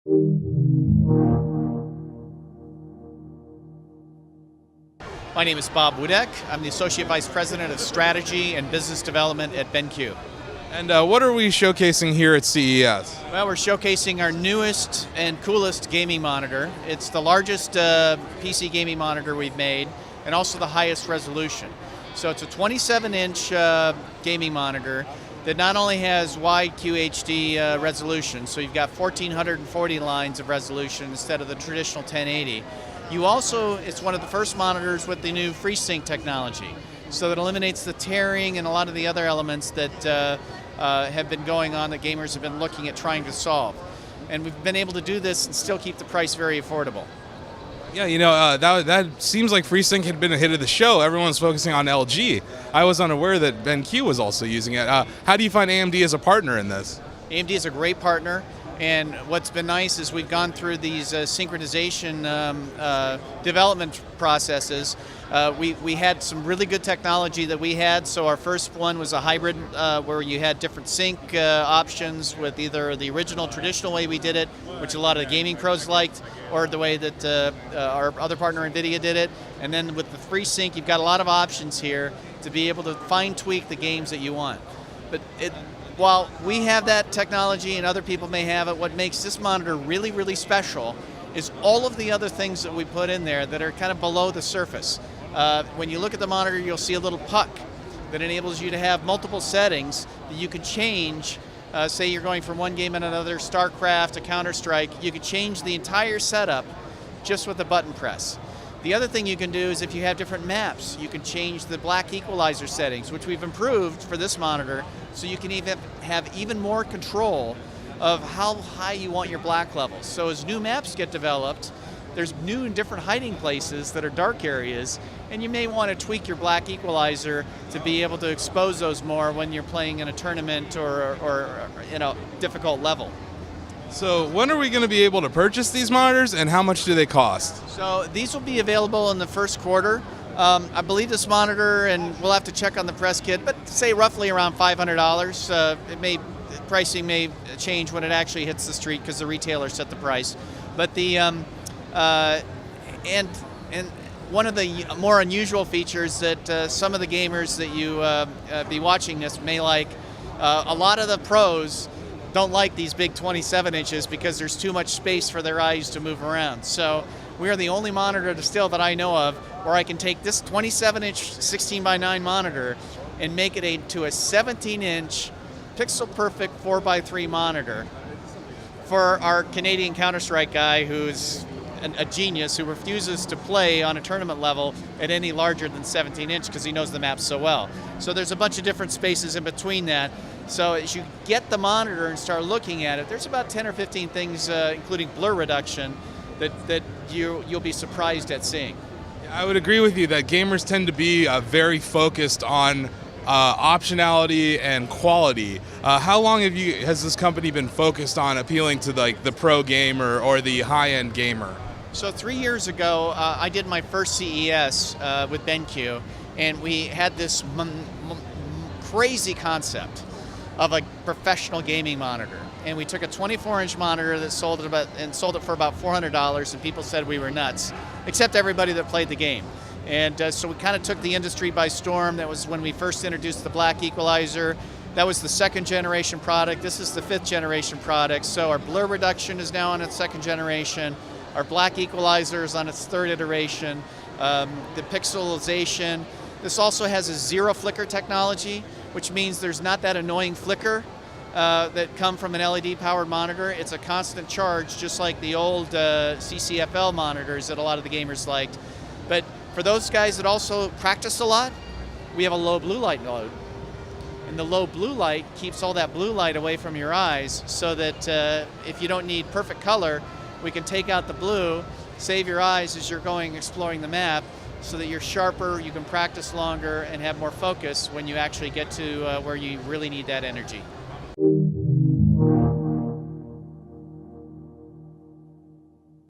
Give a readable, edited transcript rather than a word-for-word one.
My name is Bob Woodek. I'm the Associate Vice President of Strategy and Business Development at BenQ. And what are we showcasing here at CES? Well, we're showcasing our newest and coolest gaming monitor. It's the largest PC gaming monitor we've made, and also the highest resolution. So it's a 27-inch gaming monitor that not only has wide QHD resolution, so you've got 1440 lines of resolution instead of the traditional 1080. It's one of the first monitors with the new FreeSync technology, so that eliminates the tearing and a lot of the other elements that have been going on that gamers have been looking at trying to solve. And we've been able to do this and still keep the price very affordable. Yeah, that seems like FreeSync had been a hit of the show. Everyone's focusing on LG. I was unaware that BenQ was also using it. How do you find AMD as a partner in this? AMD is a great partner. And what's been nice is we've gone through these synchronization development processes. We had some really good technology that we had. So our first one was a hybrid where you had different sync options with either the original traditional way we did it, which a lot of the gaming pros liked, or the way that our other partner NVIDIA did it. And then with the FreeSync, you've got a lot of options here to be able to fine tweak the games that you want. But while we have that technology and other people may have it, what makes this monitor really, really special is all of the other things that we put in there that are kind of below the surface. When you look at the monitor, you'll see a little puck that enables you to have multiple settings that you can change. Say you're going from one game and another, StarCraft to Counter-Strike, you can change the entire setup just with a button press. The other thing you can do is if you have different maps, you can change the black equalizer settings, which we've improved for this monitor, so you can even have even more control of how high you want your black levels. So as new maps get developed, there's new and different hiding places that are dark areas, and you may want to tweak your black equalizer to be able to expose those more when you're playing in a tournament or difficult level. So when are we going to be able to purchase these monitors, and how much do they cost? So these will be available in the first quarter. I believe this monitor, and we'll have to check on the press kit, but say roughly around $500. Pricing may change when it actually hits the street because the retailer set the price. But and one of the more unusual features that some of the gamers that you be watching this may like, a lot of the pros don't like these big 27 inches because there's too much space for their eyes to move around. So we are the only monitor still that I know of where I can take this 27-inch 16:9 monitor and make it into a 17-inch pixel-perfect 4:3 monitor for our Canadian Counter-Strike guy who's a genius who refuses to play on a tournament level at any larger than 17-inch because he knows the map so well. So there's a bunch of different spaces in between that. So as you get the monitor and start looking at it, there's about 10 or 15 things, including blur reduction, that you'll be surprised at seeing. I would agree with you that gamers tend to be very focused on optionality and quality. How long has this company been focused on appealing to the pro gamer or the high-end gamer? So 3 years ago, I did my first CES with BenQ, and we had this crazy concept of a professional gaming monitor. And we took a 24-inch monitor that sold it for about $400, and people said we were nuts, except everybody that played the game. And so we kind of took the industry by storm. That was when we first introduced the black equalizer. That was the second generation product. This is the 5th generation product. So our blur reduction is now on its 2nd generation. Our black equalizer is on its 3rd iteration. The pixelization. This also has a zero flicker technology, which means there's not that annoying flicker that come from an LED powered monitor. It's a constant charge, just like the old CCFL monitors that a lot of the gamers liked. But for those guys that also practice a lot, we have a low blue light load. And the low blue light keeps all that blue light away from your eyes so that if you don't need perfect color, we can take out the blue, save your eyes as you're going exploring the map so that you're sharper, you can practice longer, and have more focus when you actually get to where you really need that energy.